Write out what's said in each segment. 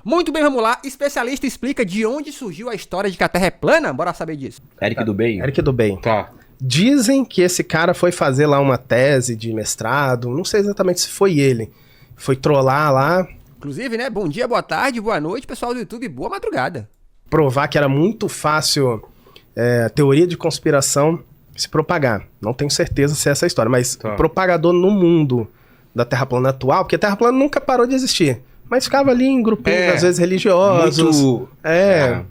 Muito bem, vamos lá. Especialista explica de onde surgiu a história de que a Terra é plana? Bora saber disso. Eric do Bem. Eric do Bem. Tá. Dizem que esse cara foi fazer lá uma tese de mestrado, não sei exatamente se foi ele. Foi trollar lá, Inclusive, né? Bom dia, boa tarde, boa noite, pessoal do YouTube. Boa madrugada. provar que era muito fácil teoria de conspiração se propagar. Não tenho certeza se é essa a história, mas Tá. propagador no mundo da Terra plana atual, porque a Terra plana nunca parou de existir. Mas ficava ali em grupinhos, às vezes religiosos. Muito. É.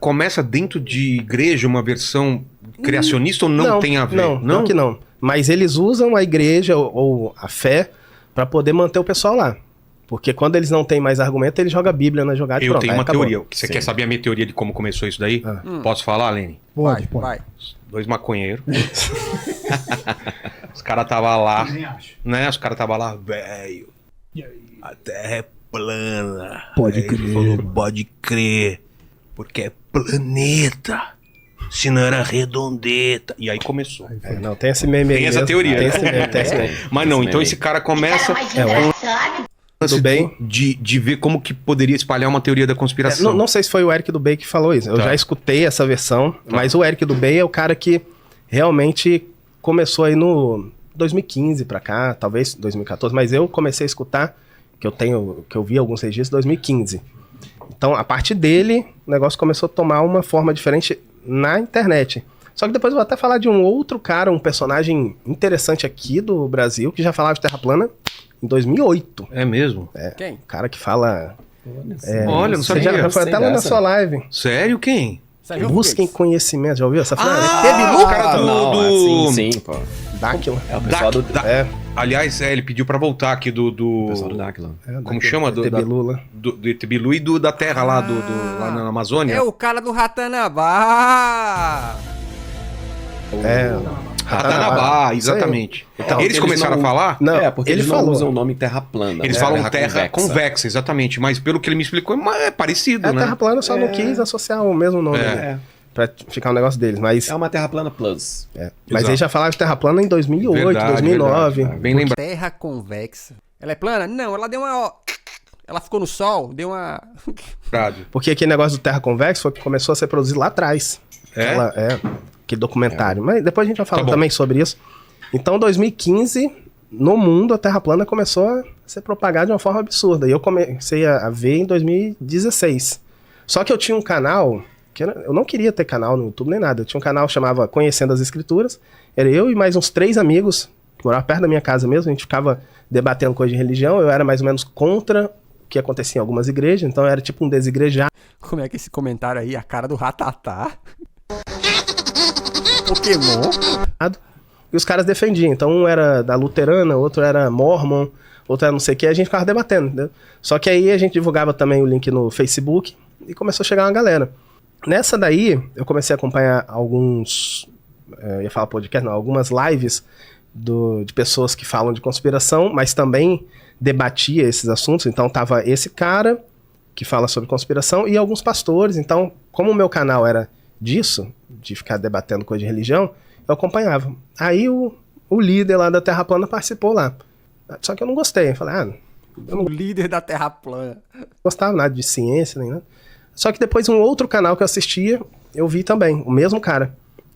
Começa dentro de igreja uma versão criacionista ou não tem a ver? Não que não. Mas eles usam a igreja ou a fé para poder manter o pessoal lá. Porque quando eles não têm mais argumento, eles jogam a Bíblia na jogada e Eu pronto, tenho aí uma acabou. teoria. Você quer saber a minha teoria de como começou isso daí? Posso falar, Lene? Vai, vai. 2 maconheiros. Os caras estavam lá, né? Os caras estavam lá, velho. A Terra é plana. Pode Aí ele crer. falou, pode crer. Porque é planeta. Se não era redondeta. E aí começou. Não, tem esse meme aí Tem essa mesmo. teoria, Tem né? esse meme, tem esse meme. Mas não, então meme. esse cara começa Tudo bem? de ver como que poderia espalhar uma teoria da conspiração. Não sei se foi o Eric do Bey que falou isso. Eu Tá. já escutei essa versão, mas o Eric do Bey é o cara que realmente começou aí no 2015 pra cá, talvez 2014, mas eu comecei a escutar, que eu vi alguns registros, em 2015. Então, a partir dele, o negócio começou a tomar uma forma diferente na internet. Só que depois eu vou até falar de um outro cara, um personagem interessante aqui do Brasil, que já falava de Terra plana em 2008. É mesmo? Quem? O cara que fala... Olha, não Você sabia. já foi Sei até lá na dessa. sua live. Sério, quem? Sérgio Busquem Rodrigues. conhecimento. Já ouviu essa frase? Ah, o cara do... Sim, sim, pô. Dáquila. É o pessoal do... É. Aliás, ele pediu pra voltar aqui do... O pessoal do Dáquila. Como chama? Do Tebilula. do Itebilu e da terra lá, lá na Amazônia. É o cara do Ratanabá. Ratanabá, Isso aí. exatamente. Então, eles começaram não- a falar... Não, É, porque ele eles não falou. usam o nome Terra plana. Eles né? falam terra convexa, exatamente. Mas pelo que ele me explicou, é parecido, A né? Terra plana só não quis associar o mesmo nome, É. né? Pra ficar um negócio deles. Mas, É uma Terra plana plus. mas Exato. eles já falaram de Terra plana em 2008, Verdade, 2009. verdade. Bem lembrado. Terra convexa. Ela é plana? Não, ela deu uma... Ela ficou no sol, deu uma... Porque aquele negócio do Terra convexa foi que começou a ser produzido lá atrás. É? Aquele documentário. Mas depois a gente vai falar Tá bom. também sobre isso. Então, 2015, no mundo, a Terra plana começou a ser propagada de uma forma absurda. E eu comecei a ver em 2016. Só que eu tinha um canal... Eu não queria ter canal no YouTube nem nada. Eu tinha um canal que chamava Conhecendo as Escrituras. Era eu e mais uns 3 amigos, que moravam perto da minha casa mesmo. A gente ficava debatendo coisa de religião. Eu era mais ou menos contra o que acontecia em algumas igrejas. Então eu era tipo um desigrejado. Como é que esse comentário aí, a cara do Ratatá? Pokémon? E os caras defendiam. Então um era da luterana, outro era mormon, outro era não sei o que. A gente ficava debatendo, entendeu? Só que aí a gente divulgava também o link no Facebook e começou a chegar uma galera. Nessa daí, eu comecei a acompanhar alguns... ia falar podcast, não, algumas lives de pessoas que falam de conspiração, mas também debatia esses assuntos. Então tava esse cara que fala sobre conspiração e alguns pastores. Então, como o meu canal era disso, de ficar debatendo coisa de religião, eu acompanhava. Aí o líder lá da Terra Plana participou lá. Só que eu não gostei. Eu falei, O líder da Terra plana. não gostava nada de ciência, nem nada. Só que depois um outro canal que eu assistia, eu vi também, o mesmo cara.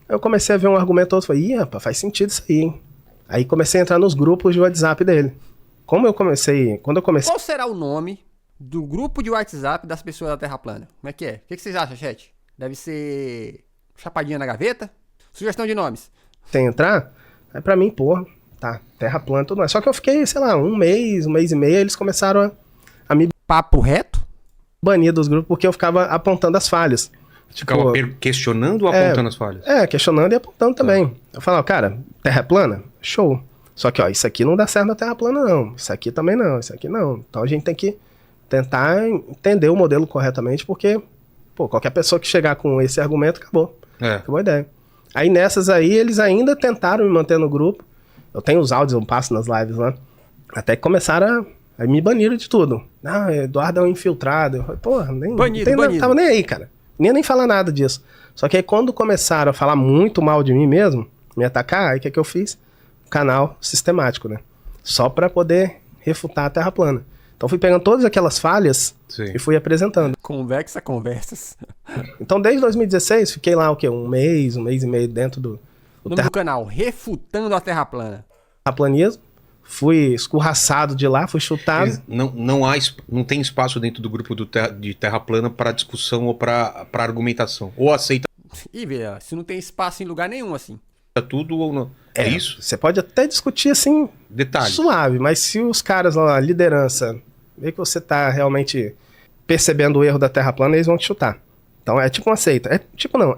Eu comecei a ver um argumento outro, falei, rapaz, faz sentido isso aí, hein? Aí comecei a entrar nos grupos de WhatsApp dele. Quando eu comecei... Qual será o nome do grupo de WhatsApp das pessoas da Terra plana? Como é que é? O que vocês acham, chat? Deve ser Chapadinha na Gaveta? Sugestão de nomes. Sem entrar, aí pra mim, porra, tá, Terra plana e tudo mais. Só que eu fiquei, sei lá, um mês e meio, eles começaram a me Papo reto? banir dos grupos porque eu ficava apontando as falhas. Ficava questionando ou apontando as falhas? Questionando e apontando também. Eu falava, cara, Terra é plana? Show. Só que, ó, isso aqui não dá certo na Terra plana, não. Isso aqui também não, isso aqui não. Então a gente tem que tentar entender o modelo corretamente, porque, pô, qualquer pessoa que chegar com esse argumento, acabou. Acabou a ideia. Aí nessas aí, eles ainda tentaram me manter no grupo. Eu tenho os áudios, eu passo nas lives lá. Até que começaram a me baniram de tudo. Não, Eduardo é um infiltrado. Eu falei, porra, nem Banido. tava nem aí, cara. Nem falar nada disso. Só que aí quando começaram a falar muito mal de mim mesmo, me atacar, aí o que eu fiz? Canal sistemático, né? Só pra poder refutar a Terra plana. Então fui pegando todas aquelas falhas Sim. e fui apresentando. Conversa conversas. Então desde 2016 fiquei lá, um mês e meio dentro do O nome do canal, Refutando a Terra Plana. terraplanismo. Fui escorraçado de lá, fui chutado. Não tem espaço dentro do grupo de Terra Plana para discussão ou para argumentação. Ou aceita E vê, ó, se não tem espaço em lugar nenhum, assim. tudo ou não. É isso? Você pode até discutir assim, Detalhe. suave, mas se os caras lá, a liderança, vê que você tá realmente percebendo o erro da Terra plana, eles vão te chutar. Então é tipo uma seita.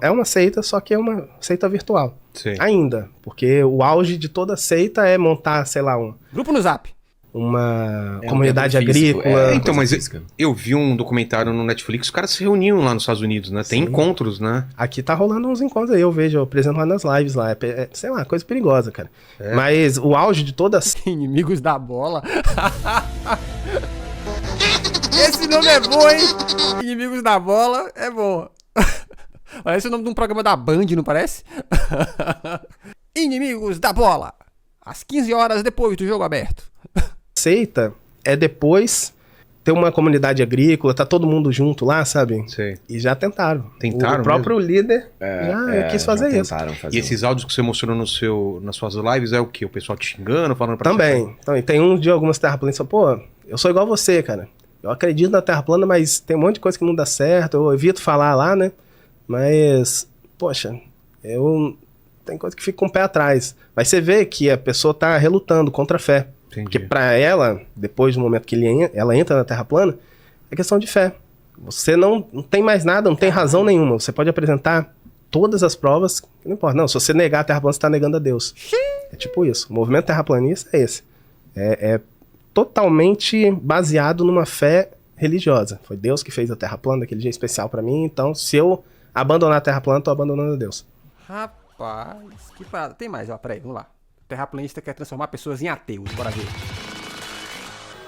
É uma seita, só que é uma seita virtual. Sim. Ainda, porque o auge de toda seita é montar, sei lá, Grupo no Zap. uma É um comunidade templo físico, agrícola. é. Então, coisa mas física. eu vi um documentário no Netflix, os caras se reuniam lá nos Estados Unidos, né? Tem Sim. encontros, né? Aqui tá rolando uns encontros aí, eu vejo, eu apresento lá nas lives lá. Sei lá, coisa perigosa, cara. Mas o auge de toda a Inimigos da bola. Esse nome é bom, hein? Inimigos da bola é bom. Parece o nome de um programa da Band, não parece? Inimigos da bola. Às 15 horas depois do jogo aberto. seita é depois ter uma comunidade agrícola, tá todo mundo junto lá, sabe? Sei. E já tentaram. Tentaram O próprio líder já quis fazer já isso. tentaram fazer E esses áudios que você mostrou nas suas lives é o quê? O pessoal te xingando, falando pra Também. Então, e tem um de algumas terraplanistas que fala, pô, eu sou igual você, cara. Eu acredito na Terra plana, mas tem um monte de coisa que não dá certo. Eu evito falar lá, né? Mas, poxa, tem coisa que fica com o pé atrás. Mas você vê que a pessoa tá relutando contra a fé. Entendi. Porque pra ela, depois do momento que ela entra na Terra plana, é questão de fé. Você não tem mais nada, não tem razão nenhuma. Você pode apresentar todas as provas, não importa. Não, se você negar a Terra plana, você tá negando a Deus. É tipo isso. O movimento terraplanista é esse. É totalmente baseado numa fé religiosa. Foi Deus que fez a Terra plana daquele dia especial pra mim, então se eu abandonar a Terra plana, tô abandonando a Deus. Rapaz, que parada. Tem mais, ó, peraí, vamos lá. O terraplanista quer transformar pessoas em ateus, bora ver.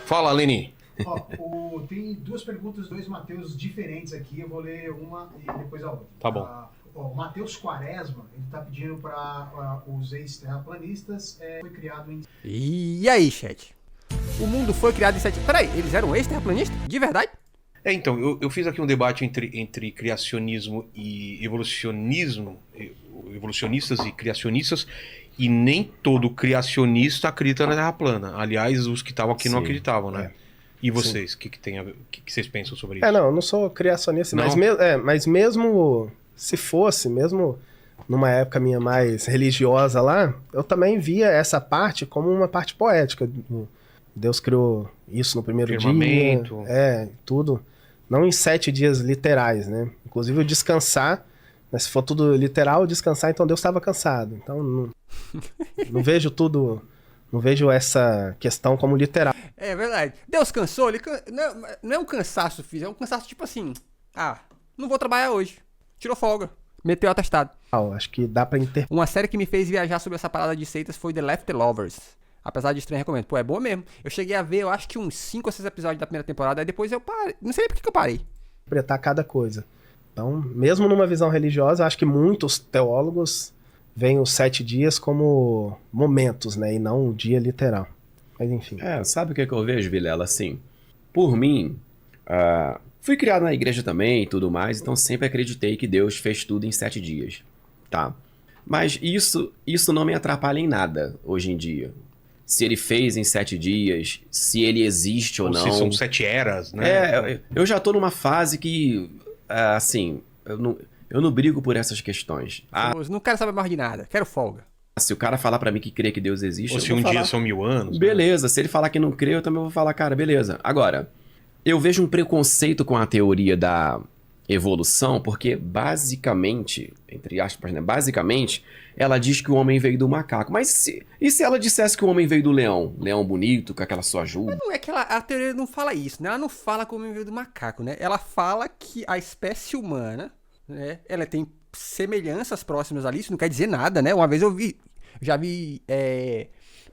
Fala, Leni. Ó, tem duas perguntas, dois Mateus diferentes aqui. Eu vou ler uma e depois a outra. Tá bom. O Mateus Quaresma, ele está pedindo para os ex-terraplanistas. Foi criado em... E aí, chat? O mundo foi criado em 7... Peraí, eles eram ex-terraplanistas? De verdade? Então, eu fiz aqui um debate entre criacionismo e evolucionismo, evolucionistas e criacionistas, e nem todo criacionista acredita na Terra plana. Aliás, os que estavam aqui não Sim, acreditavam, né? E vocês, o que tem a ver, que vocês pensam sobre isso? Não, eu não sou criacionista, Não? mas mesmo se fosse, mesmo numa época minha mais religiosa lá, eu também via essa parte como uma parte poética. Deus criou isso no primeiro Firmamento. dia. Tudo. Não em 7 dias literais, né? Inclusive o descansar, mas se for tudo literal, descansar, então Deus estava cansado. Então não vejo tudo, não vejo essa questão como literal. É verdade. Deus cansou, não é um cansaço físico, é um cansaço tipo assim, não vou trabalhar hoje. Tirou folga, meteu o atestado. Acho que dá pra interpretar. Uma série que me fez viajar sobre essa parada de seitas foi The Leftovers. Apesar de estranho, recomendo. Pô, é boa mesmo. Eu cheguei a ver, eu acho que uns 5 ou 6 episódios da primeira temporada, aí depois eu parei. Não sei nem por que eu parei. Interpretar cada coisa. Então, mesmo numa visão religiosa, acho que muitos teólogos veem os 7 dias como momentos, né? E não um dia literal. Mas enfim. Sabe o que eu vejo, Vilela? Assim, por mim, fui criado na igreja também e tudo mais, então sempre acreditei que Deus fez tudo em 7 dias, tá? Mas isso não me atrapalha em nada hoje em dia. Se ele fez em 7 dias, se ele existe ou não. Se são 7 eras, né? Eu já tô numa fase que, assim, eu não brigo por essas questões. Não quero saber mais de nada, quero folga. Se o cara falar pra mim que crê que Deus existe, Ou eu se vou um falar, dia são 1000 anos. beleza. Se ele falar que não crê, eu também vou falar, cara, beleza. Agora, eu vejo um preconceito com a teoria da evolução, porque basicamente, entre aspas, né? Basicamente, ela diz que o homem veio do macaco. Mas e se ela dissesse que o homem veio do leão? Leão bonito, com aquela sua juba? Não é que a teoria não fala isso, né? Ela não fala como veio do macaco, né? Ela fala que a espécie humana, né? Ela tem semelhanças próximas ali, isso não quer dizer nada, né? Uma vez já vi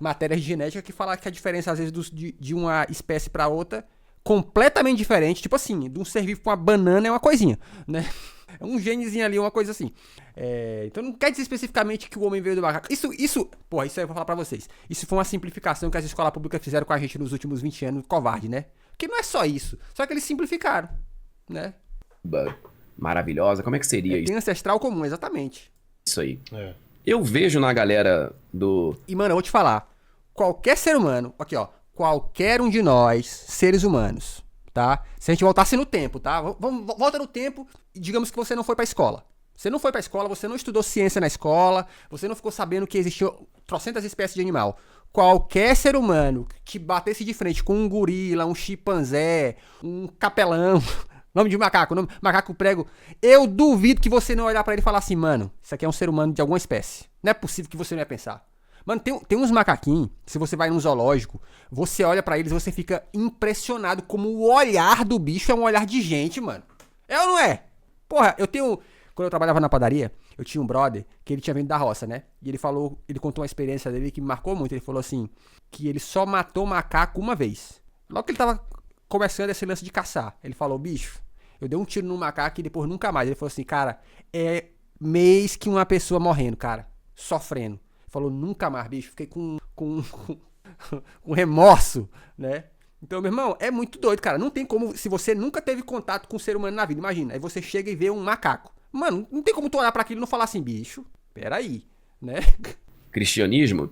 matérias de genética que fala que a diferença, às vezes, de uma espécie para outra completamente diferente, tipo assim, de um ser vivo com uma banana é uma coisinha, né? É um genezinho ali, uma coisa assim. Então não quer dizer especificamente que o homem veio do macaco. Isso aí eu vou falar pra vocês. Isso foi uma simplificação que as escolas públicas fizeram com a gente nos últimos 20 anos, covarde, né? Porque não é só isso. Só que eles simplificaram, né? Maravilhosa. Como é que seria Tem ancestral comum, exatamente. isso aí? É. Eu vejo na galera do... E, mano, eu vou te falar. Qualquer ser humano, aqui, ó. Qualquer um de nós, seres humanos, tá? Se a gente voltasse no tempo, tá? Volta no tempo e digamos que você não foi pra escola. Você não foi pra escola, você não estudou ciência na escola, você não ficou sabendo que existiam trocentas espécies de animal. Qualquer ser humano que batesse de frente com um gorila, um chimpanzé, um capelão, nome de macaco, macaco prego, eu duvido que você não olhar pra ele e falar assim, mano, isso aqui é um ser humano de alguma espécie. Não é possível que você não ia pensar. Mano, tem uns macaquinhos, se você vai num zoológico, você olha pra eles e você fica impressionado como o olhar do bicho é um olhar de gente, mano. É ou não é? Porra, quando eu trabalhava na padaria, eu tinha um brother que ele tinha vindo da roça, né? E ele contou uma experiência dele que me marcou muito. Ele falou assim, que ele só matou macaco uma vez. Logo que ele tava começando esse lance de caçar. Ele falou, bicho, eu dei um tiro no macaco e depois nunca mais. Ele falou assim, cara, é mês que uma pessoa morrendo, cara, sofrendo. Ele falou, nunca mais, bicho, fiquei com remorso, né? Então, meu irmão, é muito doido, cara. Não tem como, se você nunca teve contato com um ser humano na vida, imagina, aí você chega e vê um macaco. Mano, não tem como tu olhar pra aquilo e não falar assim, bicho, peraí, né? cristianismo,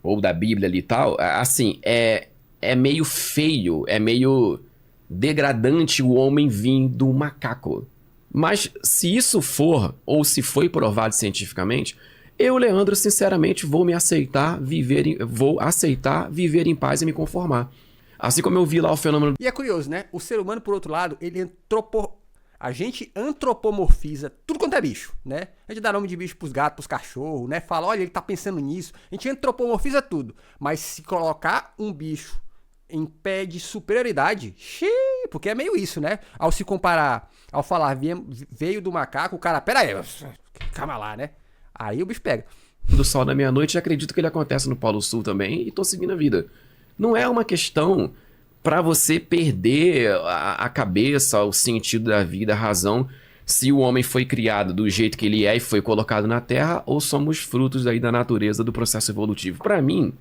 ou da Bíblia ali e tal, assim, é meio feio, é meio degradante o homem vir do macaco. Mas se isso for, ou se foi provado cientificamente, eu, Leandro, sinceramente, vou aceitar viver em paz e me conformar. Assim como eu vi lá o fenômeno... E é curioso, né? O ser humano, por outro lado, a gente antropomorfiza tudo quanto é bicho, né? A gente dá nome de bicho pros gatos, pros cachorros, né? Fala, olha, ele tá pensando nisso. A gente antropomorfiza tudo. Mas se colocar um bicho em pé de superioridade, xiii, porque é meio isso, né? Ao se comparar, ao falar veio do macaco, o cara, pera aí, calma lá, né? Aí o bicho pega. do sol da meia-noite, acredito que ele acontece no Polo Sul também, e tô seguindo a vida. Não é uma questão para você perder a cabeça, o sentido da vida, a razão, se o homem foi criado do jeito que ele é e foi colocado na Terra, ou somos frutos aí da natureza do processo evolutivo. Para mim,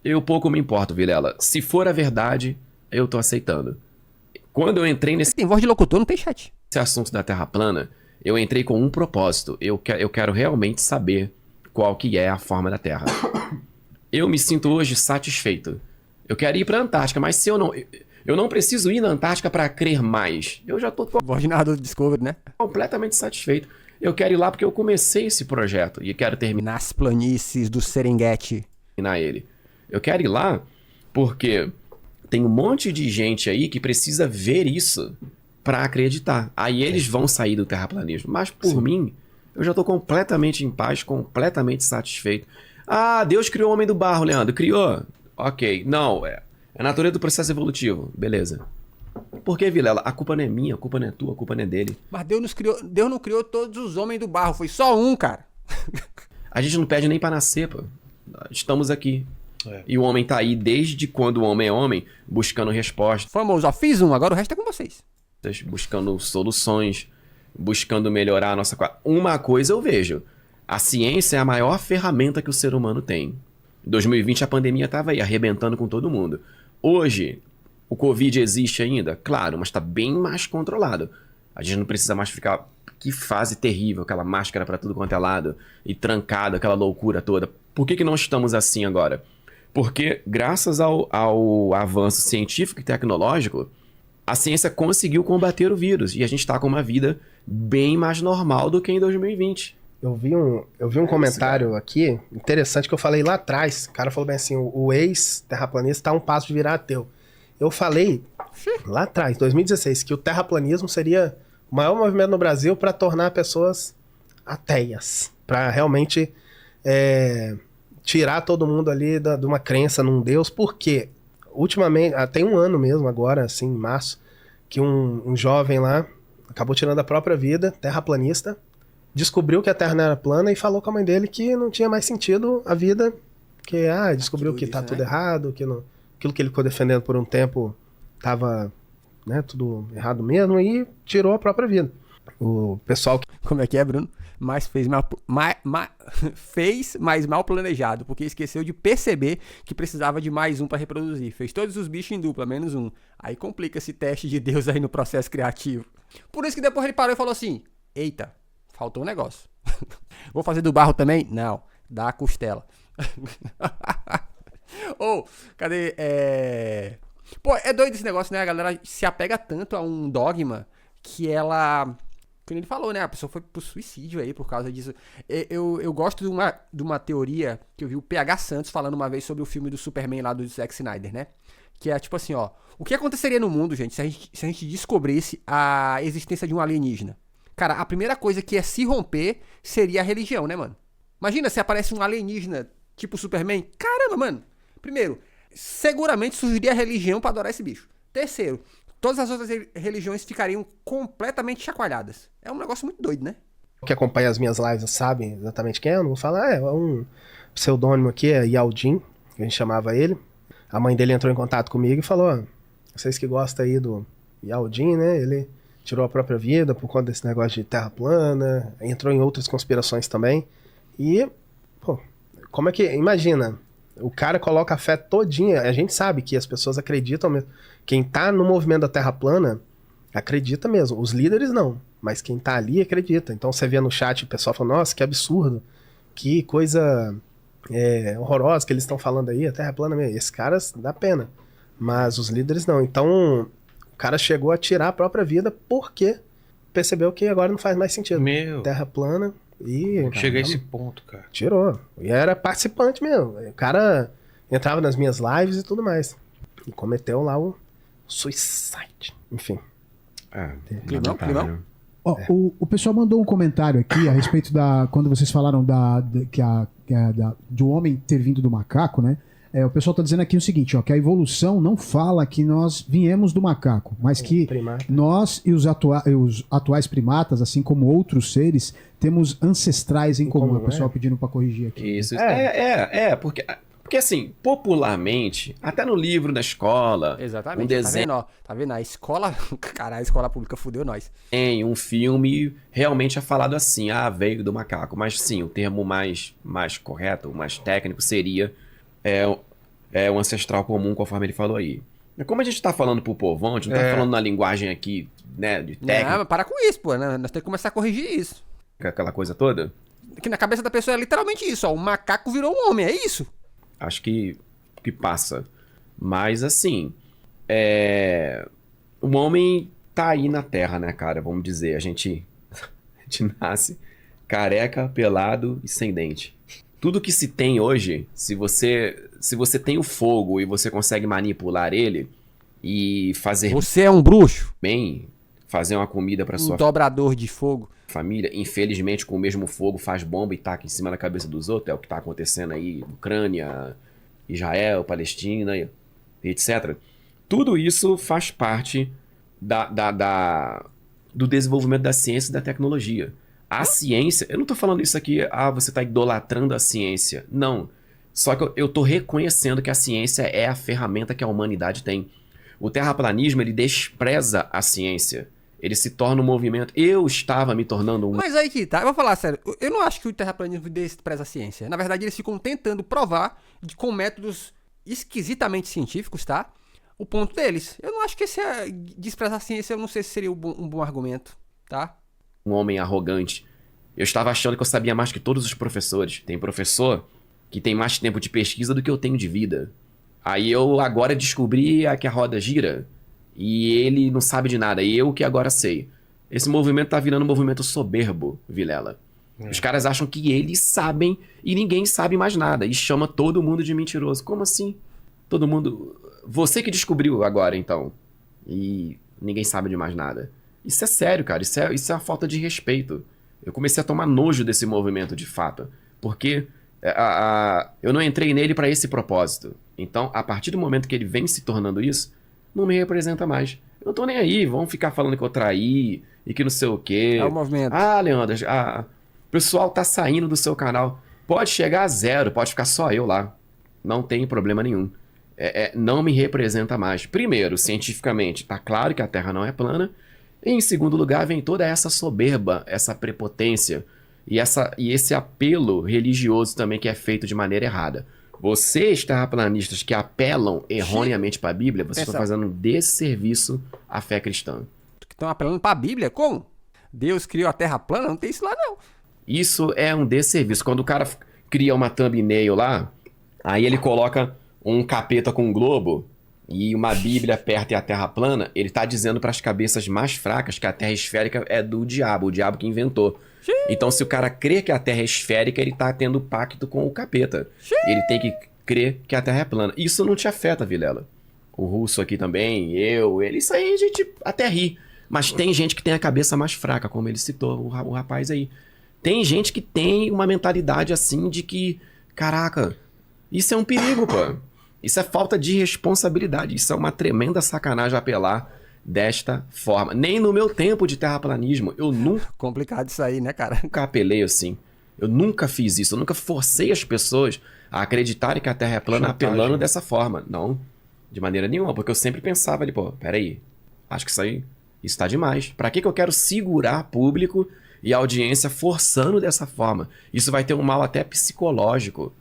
eu pouco me importo, Vilela. Se for a verdade, eu tô aceitando. Quando eu entrei nesse Tem voz de locutor, não tem chat. assunto da Terra plana, eu entrei com um propósito. Eu quero realmente saber qual que é a forma da Terra. Eu me sinto hoje satisfeito. Eu quero ir pra Antártica, mas se eu não preciso ir na Antártica para crer mais. Eu já tô Voz de narrador do Discovery, né? completamente satisfeito. Eu quero ir lá porque eu comecei esse projeto e quero terminar Nas planícies do Serengeti. ele. Eu quero ir lá porque tem um monte de gente aí que precisa ver isso para acreditar. Aí eles vão sair do terraplanismo. Mas por mim, eu já tô completamente em paz, completamente satisfeito. Ah, Deus criou o homem do barro, Leandro. Criou? Ok. Não, é a natureza do processo evolutivo. Beleza. Por que, Vilela? A culpa não é minha, a culpa não é tua, a culpa não é dele. Mas Deus não criou todos os homens do barro, foi só um, cara. A gente não pede nem para nascer, pô. Estamos aqui. É. E o homem tá aí desde quando o homem é homem, buscando respostas, Famoso, ó, fiz um, agora o resto é com vocês. buscando soluções, buscando melhorar a nossa... Uma coisa eu vejo. A ciência é a maior ferramenta que o ser humano tem. Em 2020 a pandemia estava aí, arrebentando com todo mundo. Hoje, o Covid existe ainda? Claro, mas está bem mais controlado. A gente não precisa mais ficar... Que fase terrível, aquela máscara para tudo quanto é lado, e trancado, aquela loucura toda. Por que não estamos assim agora? Porque, graças ao avanço científico e tecnológico, a ciência conseguiu combater o vírus. E a gente está com uma vida bem mais normal do que em 2020. Eu vi um comentário aqui interessante que eu falei lá atrás. O cara falou bem assim, o ex-terraplanista está a um passo de virar ateu. Eu falei lá atrás, 2016, que o terraplanismo seria o maior movimento no Brasil para tornar pessoas ateias. Para realmente tirar todo mundo ali de uma crença num Deus. Porque, ultimamente, tem um ano mesmo agora, assim, em março, que um jovem lá acabou tirando a própria vida, terraplanista, descobriu que a Terra não era plana e falou com a mãe dele que não tinha mais sentido a vida, que descobriu que tá tudo errado, que não, aquilo que ele ficou defendendo por um tempo tava, né, tudo errado mesmo, e tirou a própria vida. O pessoal que... Como é que é, Bruno? mas fez fez, mas mal planejado, porque esqueceu de perceber que precisava de mais um pra reproduzir. Fez todos os bichos em dupla, menos um. Aí complica esse teste de Deus aí no processo criativo. Por isso que depois ele parou e falou assim, eita, faltou um negócio. Vou fazer do barro também? Não, dá a costela. Ou, cadê? Pô, é doido esse negócio, né? A galera se apega tanto a um dogma que ela... Como ele falou, né? A pessoa foi pro suicídio aí por causa disso. Eu gosto de uma teoria que eu vi o PH Santos falando uma vez sobre o filme do Superman lá do Zack Snyder, né? Que é tipo assim, ó. O que aconteceria no mundo, gente, se a gente descobrisse a existência de um alienígena? Cara, a primeira coisa que ia se romper seria a religião, né, mano? Imagina se aparece um alienígena tipo Superman. Caramba, mano. Primeiro, seguramente surgiria a religião pra adorar esse bicho. Terceiro, todas as outras religiões ficariam completamente chacoalhadas. É um negócio muito doido, né? Que acompanha as minhas lives sabem exatamente quem é, eu não vou falar, é um pseudônimo aqui, é Yaldin, que a gente chamava ele. A mãe dele entrou em contato comigo e falou, ó, vocês que gostam aí do Yaldin, né, ele tirou a própria vida por conta desse negócio de terra plana, entrou em outras conspirações também. E, pô, como é que, imagina, o cara coloca a fé todinha, a gente sabe que as pessoas acreditam mesmo. Quem tá no movimento da terra plana, acredita mesmo. Os líderes não, mas quem tá ali acredita. Então você vê no chat o pessoal falando, nossa, que absurdo, que coisa horrorosa que eles estão falando aí, a terra plana mesmo. Esses caras dá pena, mas os líderes não. Então o cara chegou a tirar a própria vida porque percebeu que agora não faz mais sentido. Meu. Terra plana e... Chega a esse ponto, cara. Tirou. E era participante mesmo. O cara entrava nas minhas lives e tudo mais. E cometeu lá o suicide. Enfim. Climão? Ó, o pessoal mandou um comentário aqui a respeito da... Quando vocês falaram do homem ter vindo do macaco, né? O pessoal está dizendo aqui o seguinte, ó, que a evolução não fala que nós viemos do macaco, mas que nós e os atuais primatas, assim como outros seres, temos ancestrais em comum. O pessoal pedindo para corrigir aqui. Isso. Porque assim, popularmente, até no livro da escola, Exatamente. um desenho, Tá vendo? A escola... Caralho, a escola pública fudeu nós. em um filme, realmente é falado assim, veio do macaco. Mas sim, o termo mais correto, mais técnico seria um ancestral comum, conforme ele falou aí. Como a gente tá falando pro povão, a gente não tá falando na linguagem aqui, né, de técnica, Não, para com isso, pô. Né? Nós temos que começar a corrigir isso. aquela coisa toda. Que na cabeça da pessoa é literalmente isso, ó. O macaco virou um homem, é isso? Acho que passa. Mas assim, o homem tá aí na Terra, né, cara? Vamos dizer, a gente nasce careca, pelado e sem dente. Tudo que se tem hoje, se você tem o fogo e você consegue manipular ele e fazer Você é um bruxo? bem, fazer uma comida para Um sua dobrador de fogo? família, infelizmente com o mesmo fogo faz bomba e taca em cima da cabeça dos outros, é o que tá acontecendo aí, Ucrânia, Israel, Palestina, etc. Tudo isso faz parte do desenvolvimento da ciência e da tecnologia. A ciência, eu não tô falando isso aqui, você tá idolatrando a ciência. Não. Só que eu tô reconhecendo que a ciência é a ferramenta que a humanidade tem. O terraplanismo, ele despreza a ciência. Ele se torna um movimento. Eu estava me tornando um... Mas aí que tá, eu vou falar sério, eu não acho que o terraplanismo despreza a ciência. Na verdade, eles ficam tentando provar, com métodos esquisitamente científicos, tá? O ponto deles. Eu não acho que esse desprezar a ciência, eu não sei se seria um bom argumento, tá? Um homem arrogante. Eu estava achando que eu sabia mais que todos os professores. Tem professor que tem mais tempo de pesquisa do que eu tenho de vida. Aí eu agora descobri que a roda gira e ele não sabe de nada, e eu que agora sei. Esse movimento tá virando um movimento soberbo, Vilela. Os caras acham que eles sabem e ninguém sabe mais nada, e chama todo mundo de mentiroso. Como assim? Todo mundo... Você que descobriu agora, então. E ninguém sabe de mais nada. Isso é sério, cara. Isso é uma falta de respeito. Eu comecei a tomar nojo desse movimento, de fato. Porque eu não entrei nele para esse propósito. Então, a partir do momento que ele vem se tornando isso, não me representa mais. Eu não tô nem aí. Vão ficar falando que eu traí e que não sei o quê. É o movimento. Leandro, o pessoal tá saindo do seu canal. Pode chegar a 0, pode ficar só eu lá. Não tem problema nenhum. Não me representa mais. Primeiro, cientificamente, tá claro que a Terra não é plana. E, em segundo lugar, vem toda essa soberba, essa prepotência E esse apelo religioso também que é feito de maneira errada. Vocês, terraplanistas, que apelam erroneamente para a Bíblia, vocês estão fazendo um desserviço à fé cristã. Que estão apelando pra Bíblia? Como? Deus criou a Terra plana? Não tem isso lá, não. Isso é um desserviço. Quando o cara cria uma thumbnail lá, aí ele coloca um capeta com um globo e uma Bíblia perto e a Terra plana, ele tá dizendo para as cabeças mais fracas que a Terra esférica é do diabo, o diabo que inventou. Então, se o cara crê que a Terra é esférica, ele tá tendo pacto com o capeta. Ele tem que crer que a Terra é plana. Isso não te afeta, Vilela. O russo aqui também, ele, isso aí a gente até ri. Mas tem gente que tem a cabeça mais fraca, como ele citou, o rapaz aí. Tem gente que tem uma mentalidade assim de que, caraca, isso é um perigo, pô. Isso é falta de responsabilidade. Isso é uma tremenda sacanagem apelar desta forma. Nem no meu tempo de terraplanismo, eu nunca Complicado isso aí, né, cara? apelei assim. Eu nunca fiz isso. Eu nunca forcei as pessoas a acreditarem que a Terra é plana Chantagem. apelando dessa forma. Não, de maneira nenhuma. Porque eu sempre pensava ali, pô, peraí. Acho que isso tá demais. Pra que eu quero segurar público e audiência forçando dessa forma? Isso vai ter um mal até psicológico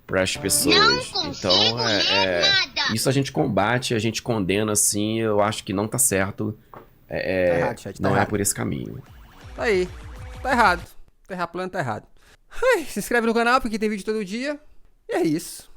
para as pessoas. Então, isso a gente combate, a gente condena, assim. Eu acho que não tá certo. Tá errado, chat, tá Não é errado. por esse caminho. Tá aí. Tá errado. Terra plana tá errado. Ai, se inscreve no canal porque tem vídeo todo dia. E é isso.